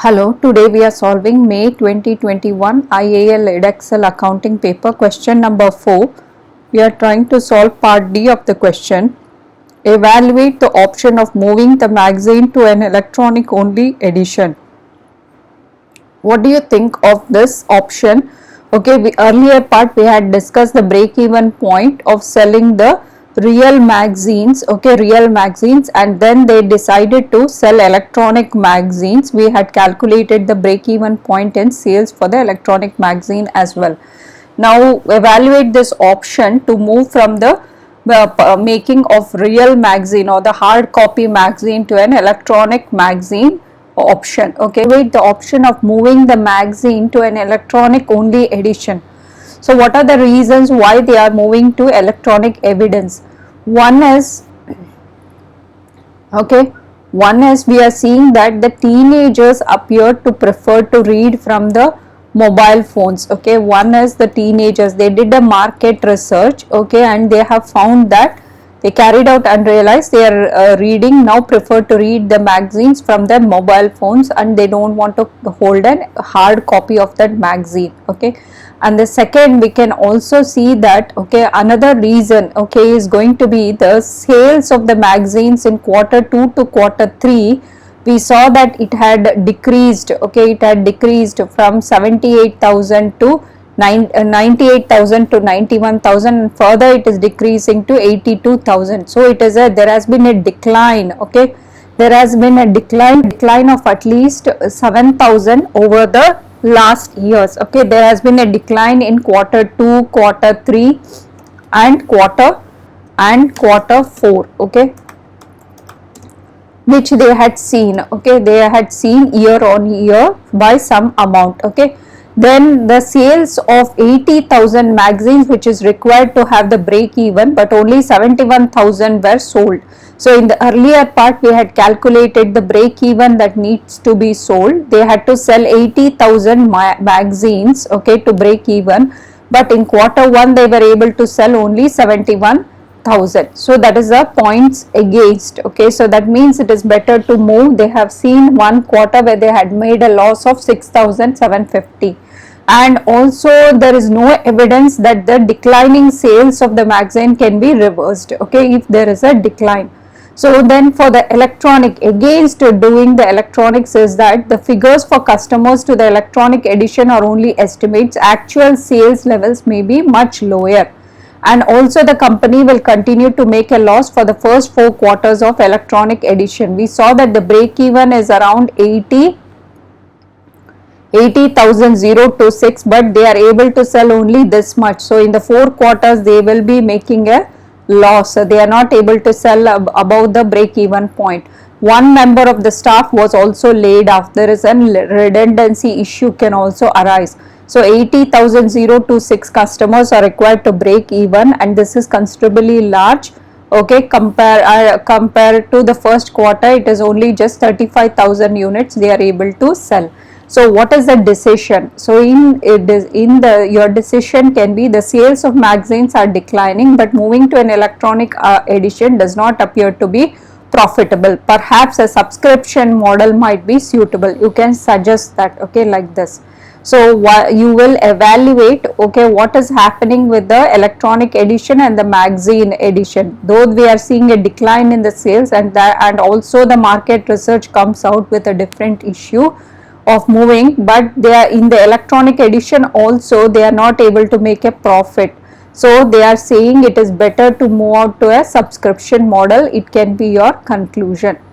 Hello, today we are solving May 2021 IAL Excel accounting paper question number 4. We are trying to solve part D of the question. Evaluate the option of moving the magazine to an electronic only edition. What do you think of this option? Okay, earlier part we had discussed the break-even point of selling the real magazines, and then they decided to sell electronic magazines. We had calculated the break-even point in sales for the electronic magazine as well. Now evaluate this option to move from the making of real magazine or the hard copy magazine to an electronic magazine option. Okay, wait, the option of moving the magazine to an electronic only edition. So what are the reasons why they are moving to electronic evidence? One is we are seeing that the teenagers appear to prefer to read from the mobile phones. Okay, one is the teenagers, they did a market research, okay, and they have found that they carried out and realized they are reading now prefer to read the magazines from their mobile phones, and they don't want to hold a hard copy of that magazine. Okay, and the second, we can also see that, okay, another reason, okay, is going to be the sales of the magazines in quarter 2 to quarter 3. We saw that it had decreased, okay, it had decreased from 78,000 to 98,000 to 91,000, and further it is decreasing to 82,000. So it is there has been a decline. Okay, there has been a decline of at least 7,000 over the last years. Okay, there has been a decline in quarter 2, quarter 3 and quarter 4. Okay, which they had seen. Okay, they had seen year on year by some amount. Okay, then the sales of 80,000 magazines, which is required to have the break even, but only 71,000 were sold. So in the earlier part we had calculated the break even that needs to be sold. They had to sell 80,000 magazines, okay, to break even, but in quarter 1 they were able to sell only 71,000. So that is the points against. Okay, so that means it is better to move. They have seen one quarter where they had made a loss of 6,750, and also there is no evidence that the declining sales of the magazine can be reversed. Okay, if there is a decline. So then for the electronic, against doing the electronics is that the figures for customers to the electronic edition are only estimates. Actual sales levels may be much lower, and also the company will continue to make a loss for the first 4 quarters of electronic edition. We saw that the break even is around 80,006, but they are able to sell only this much. So in the 4 quarters they will be making a loss. They are not able to sell above the break even point. One member of the staff was also laid off. There is a redundancy issue can also arise. So 80,006 customers are required to break even, and this is considerably large. Okay, compared to the first quarter, it is only just 35,000 units they are able to sell. So what is the decision? So your decision can be the sales of magazines are declining, but moving to an electronic edition does not appear to be profitable. Perhaps a subscription model might be suitable. You can suggest that, okay, like this. So you will evaluate, okay, what is happening with the electronic edition and the magazine edition. Though we are seeing a decline in the sales, and also the market research comes out with a different issue of moving, but they are in the electronic edition also they are not able to make a profit. So they are saying it is better to move out to a subscription model. It can be your conclusion.